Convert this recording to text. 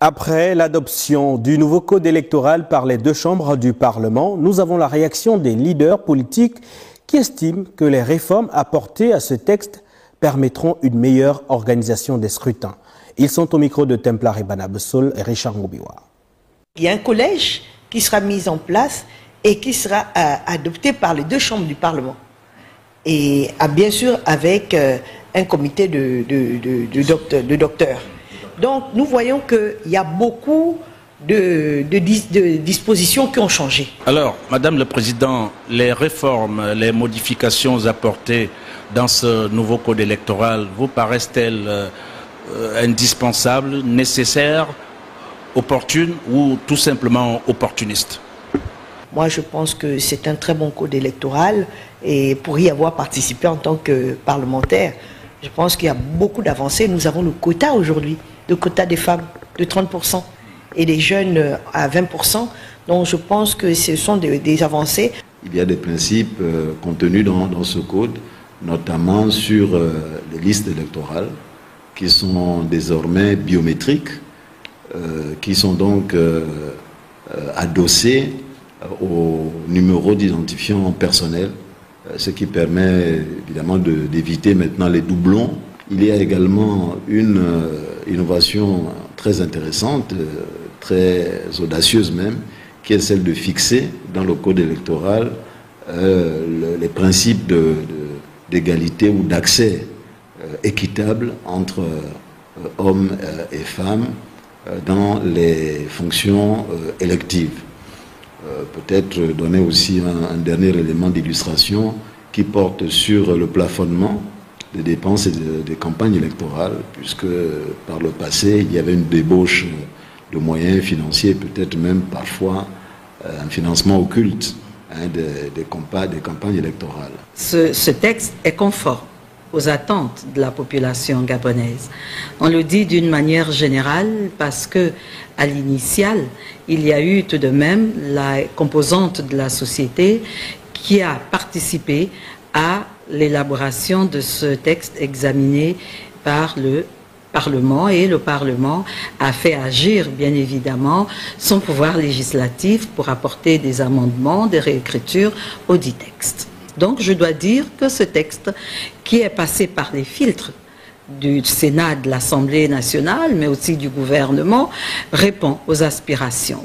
Après l'adoption du nouveau code électoral par les deux chambres du Parlement, nous avons la réaction des leaders politiques qui estiment que les réformes apportées à ce texte permettront une meilleure organisation des scrutins. Ils sont au micro de Templar Ibana Bessoul et Richard Moubiwa. Il y a un collège qui sera mis en place et qui sera adopté par les deux chambres du Parlement. Et bien sûr avec un comité de docteurs. Donc nous voyons qu'il y a beaucoup de dispositions qui ont changé. Alors, Madame le Président, les réformes, les modifications apportées dans ce nouveau code électoral vous paraissent-elles indispensables, nécessaires, opportunes ou tout simplement opportunistes? Moi, je pense que c'est un très bon code électoral et pour y avoir participé en tant que parlementaire, je pense qu'il y a beaucoup d'avancées. Nous avons le quota aujourd'hui, le quota des femmes de 30% et des jeunes à 20%. Donc je pense que ce sont des avancées. Il y a des principes contenus dans ce code, notamment sur les listes électorales qui sont désormais biométriques, qui sont donc adossées au numéro d'identifiant personnel, ce qui permet évidemment d'éviter maintenant les doublons. Il y a également une innovation très intéressante, très audacieuse même, qui est celle de fixer dans le code électoral les principes d'égalité ou d'accès équitable entre hommes et femmes dans les fonctions électives. Peut-être donner aussi un dernier élément d'illustration qui porte sur le plafonnement des dépenses et des campagnes électorales, puisque par le passé, il y avait une débauche de moyens financiers, peut-être même parfois un financement occulte des campagnes électorales. Ce texte est conforme aux attentes de la population gabonaise. On le dit d'une manière générale parce que, à l'initiale, il y a eu tout de même la composante de la société qui a participé à l'élaboration de ce texte examiné par le Parlement, et le Parlement a fait agir, bien évidemment, son pouvoir législatif pour apporter des amendements, des réécritures au dit texte. Donc je dois dire que ce texte, qui est passé par les filtres du Sénat, de l'Assemblée nationale, mais aussi du gouvernement, répond aux aspirations.